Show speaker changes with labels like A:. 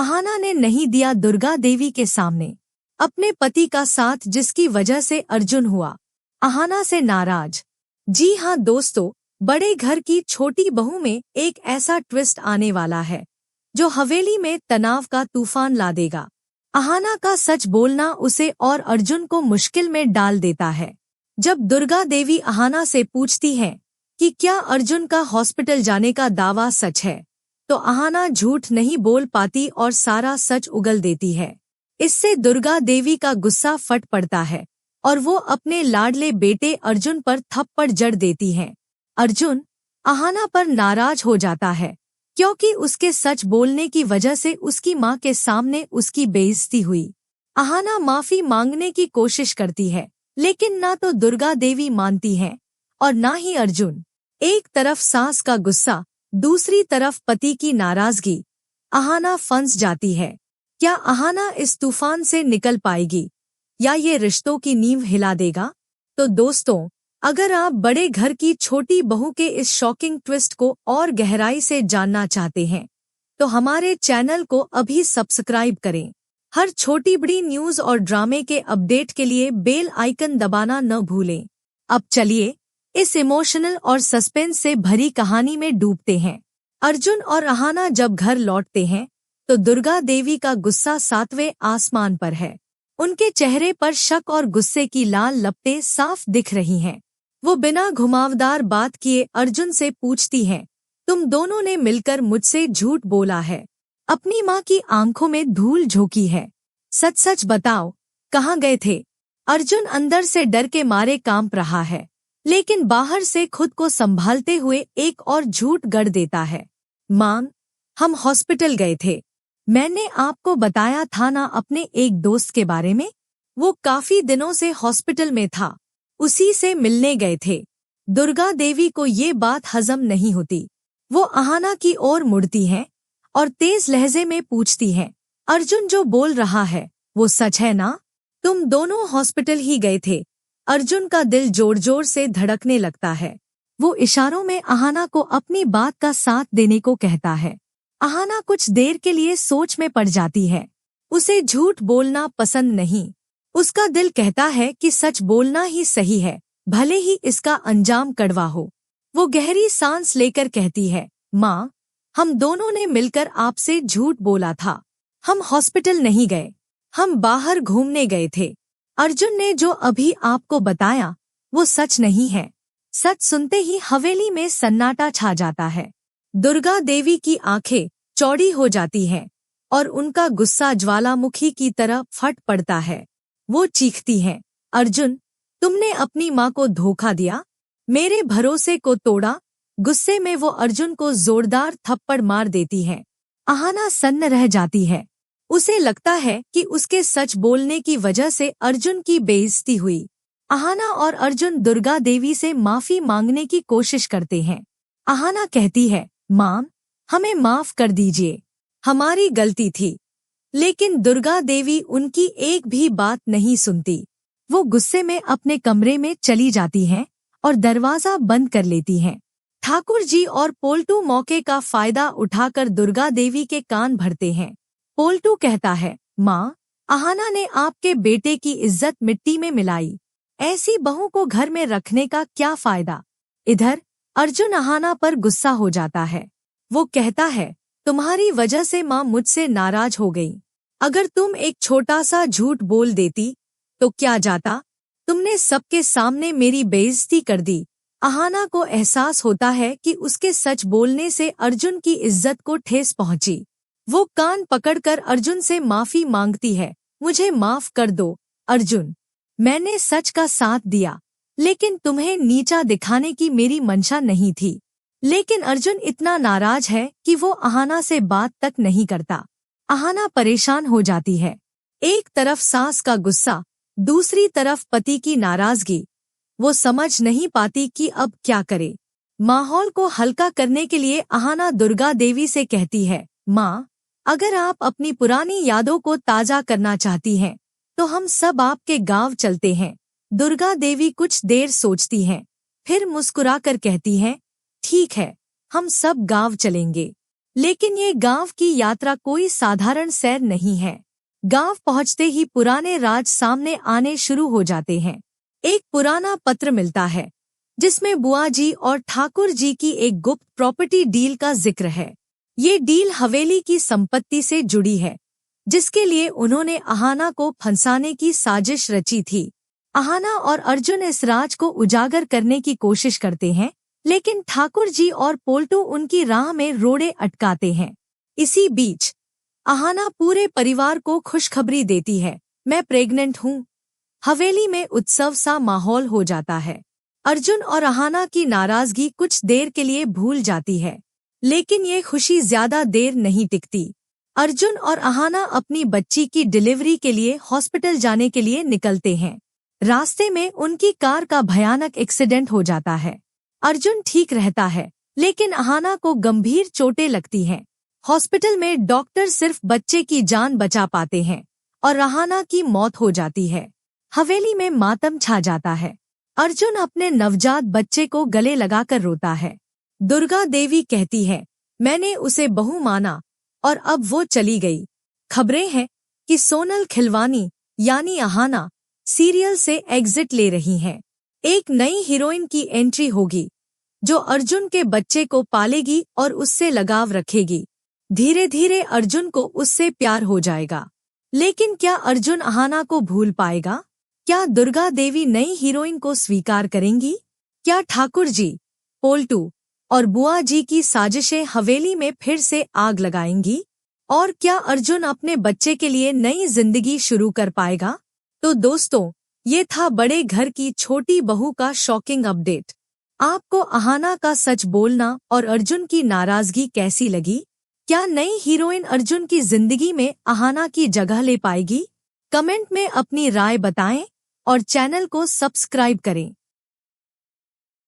A: अहाना ने नहीं दिया दुर्गा देवी के सामने अपने पति का साथ, जिसकी वजह से अर्जुन हुआ अहाना से नाराज। जी हाँ दोस्तों, बड़े घर की छोटी बहू में एक ऐसा ट्विस्ट आने वाला है जो हवेली में तनाव का तूफान ला देगा। अहाना का सच बोलना उसे और अर्जुन को मुश्किल में डाल देता है। जब दुर्गा देवी अहाना से पूछती है कि क्या अर्जुन का हॉस्पिटल जाने का दावा सच है, तो अहाना झूठ नहीं बोल पाती और सारा सच उगल देती है। इससे दुर्गा देवी का गुस्सा फट पड़ता है और वो अपने लाडले बेटे अर्जुन पर थप्पड़ जड़ देती है। अर्जुन अहाना पर नाराज हो जाता है क्योंकि उसके सच बोलने की वजह से उसकी माँ के सामने उसकी बेइज्जती हुई। अहाना माफी मांगने की कोशिश करती है, लेकिन ना तो दुर्गा देवी मानती है और ना ही अर्जुन। एक तरफ सास का गुस्सा, दूसरी तरफ पति की नाराजगी। अहाना फंस जाती है। क्या अहाना इस तूफान से निकल पाएगी या ये रिश्तों की नींव हिला देगा? तो दोस्तों, अगर आप बड़े घर की छोटी बहू के इस शॉकिंग ट्विस्ट को और गहराई से जानना चाहते हैं तो हमारे चैनल को अभी सब्सक्राइब करें। हर छोटी बड़ी न्यूज़ और ड्रामे के अपडेट के लिए बेल आइकन दबाना न भूलें। अब चलिए इस इमोशनल और सस्पेंस से भरी कहानी में डूबते हैं। अर्जुन और अहाना जब घर लौटते हैं तो दुर्गा देवी का गुस्सा 7वें आसमान पर है। उनके चेहरे पर शक और गुस्से की लाल लपटें साफ दिख रही हैं। वो बिना घुमावदार बात किए अर्जुन से पूछती हैं, तुम दोनों ने मिलकर मुझसे झूठ बोला है, अपनी माँ की आंखों में धूल झोंकी है। सच सच बताओ, कहाँ गए थे? अर्जुन अंदर से डर के मारे कांप रहा है, लेकिन बाहर से खुद को संभालते हुए एक और झूठ गढ़ देता है। माँ, हम हॉस्पिटल गए थे। मैंने आपको बताया था ना अपने एक दोस्त के बारे में। वो काफी दिनों से हॉस्पिटल में था, उसी से मिलने गए थे। दुर्गा देवी को ये बात हजम नहीं होती। वो अहाना की ओर मुड़ती है और तेज लहजे में पूछती है, अर्जुन जो बोल रहा है वो सच है ना? तुम दोनों हॉस्पिटल ही गए थे। अर्जुन का दिल जोर जोर से धड़कने लगता है। वो इशारों में अहाना को अपनी बात का साथ देने को कहता है। अहाना कुछ देर के लिए सोच में पड़ जाती है। उसे झूठ बोलना पसंद नहीं। उसका दिल कहता है कि सच बोलना ही सही है, भले ही इसका अंजाम कड़वा हो। वो गहरी सांस लेकर कहती है, माँ, हम दोनों ने मिलकर आपसे झूठ बोला था। हम हॉस्पिटल नहीं गए, हम बाहर घूमने गए थे। अर्जुन ने जो अभी आपको बताया वो सच नहीं है। सच सुनते ही हवेली में सन्नाटा छा जाता है। दुर्गा देवी की आंखें चौड़ी हो जाती हैं और उनका गुस्सा ज्वालामुखी की तरह फट पड़ता है। वो चीखती हैं, अर्जुन, तुमने अपनी माँ को धोखा दिया, मेरे भरोसे को तोड़ा। गुस्से में वो अर्जुन को जोरदार थप्पड़ मार देती है। अहाना सन्न रह जाती है। उसे लगता है कि उसके सच बोलने की वजह से अर्जुन की बेइज्जती हुई। अहाना और अर्जुन दुर्गा देवी से माफी मांगने की कोशिश करते हैं। अहाना कहती है, माँ, हमें माफ कर दीजिए, हमारी गलती थी। लेकिन दुर्गा देवी उनकी एक भी बात नहीं सुनती। वो गुस्से में अपने कमरे में चली जाती हैं और दरवाजा बंद कर लेती हैं। ठाकुर जी और पोल्टू मौके का फायदा उठाकर दुर्गा देवी के कान भरते हैं। पोल्टू कहता है, माँ, अहाना ने आपके बेटे की इज्जत मिट्टी में मिलाई। ऐसी बहू को घर में रखने का क्या फायदा? इधर अर्जुन अहाना पर गुस्सा हो जाता है। वो कहता है, तुम्हारी वजह से माँ मुझसे नाराज हो गई। अगर तुम एक छोटा सा झूठ बोल देती तो क्या जाता? तुमने सबके सामने मेरी बेइज्जती कर दी। अहाना को एहसास होता है कि उसके सच बोलने से अर्जुन की इज्जत को ठेस पहुंची। वो कान पकड़कर अर्जुन से माफी मांगती है, मुझे माफ कर दो अर्जुन, मैंने सच का साथ दिया, लेकिन तुम्हें नीचा दिखाने की मेरी मंशा नहीं थी। लेकिन अर्जुन इतना नाराज है कि वो अहाना से बात तक नहीं करता। अहाना परेशान हो जाती है। एक तरफ सास का गुस्सा, दूसरी तरफ पति की नाराजगी। वो समझ नहीं पाती कि अब क्या करे। माहौल को हल्का करने के लिए अहाना दुर्गा देवी से कहती है, माँ, अगर आप अपनी पुरानी यादों को ताजा करना चाहती हैं तो हम सब आपके गांव चलते हैं। दुर्गा देवी कुछ देर सोचती हैं, फिर मुस्कुराकर कहती हैं, ठीक है, हम सब गांव चलेंगे। लेकिन ये गांव की यात्रा कोई साधारण सैर नहीं है। गांव पहुंचते ही पुराने राज सामने आने शुरू हो जाते हैं। एक पुराना पत्र मिलता है जिसमें बुआ जी और ठाकुर जी की एक गुप्त प्रॉपर्टी डील का जिक्र है। ये डील हवेली की संपत्ति से जुड़ी है, जिसके लिए उन्होंने अहाना को फंसाने की साजिश रची थी। अहाना और अर्जुन इस राज को उजागर करने की कोशिश करते हैं, लेकिन ठाकुर जी और पोल्टू उनकी राह में रोड़े अटकाते हैं। इसी बीच अहाना पूरे परिवार को खुशखबरी देती है, मैं प्रेग्नेंट हूँ। हवेली में उत्सव सा माहौल हो जाता है। अर्जुन और अहाना की नाराजगी कुछ देर के लिए भूल जाती है, लेकिन ये खुशी ज्यादा देर नहीं टिकती। अर्जुन और अहाना अपनी बच्ची की डिलीवरी के लिए हॉस्पिटल जाने के लिए निकलते हैं। रास्ते में उनकी कार का भयानक एक्सीडेंट हो जाता है। अर्जुन ठीक रहता है, लेकिन अहाना को गंभीर चोटें लगती हैं। हॉस्पिटल में डॉक्टर सिर्फ बच्चे की जान बचा पाते हैं और अहाना की मौत हो जाती है। हवेली में मातम छा जाता है। अर्जुन अपने नवजात बच्चे को गले लगाकर रोता है। दुर्गा देवी कहती है, मैंने उसे बहू माना और अब वो चली गई। खबरें हैं कि सोनल खिलवानी यानी अहाना सीरियल से एग्जिट ले रही हैं। एक नई हीरोइन की एंट्री होगी जो अर्जुन के बच्चे को पालेगी और उससे लगाव रखेगी। धीरे धीरे अर्जुन को उससे प्यार हो जाएगा। लेकिन क्या अर्जुन अहाना को भूल पाएगा? क्या दुर्गा देवी नई हीरोइन को स्वीकार करेंगी? क्या ठाकुर जी, पोल्टू और बुआ जी की साजिशें हवेली में फिर से आग लगाएंगी? और क्या अर्जुन अपने बच्चे के लिए नई जिंदगी शुरू कर पाएगा? तो दोस्तों, ये था बड़े घर की छोटी बहू का शॉकिंग अपडेट। आपको अहाना का सच बोलना और अर्जुन की नाराजगी कैसी लगी? क्या नई हीरोइन अर्जुन की जिंदगी में अहाना की जगह ले पाएगी? कमेंट में अपनी राय बताएं और चैनल को सब्सक्राइब करें।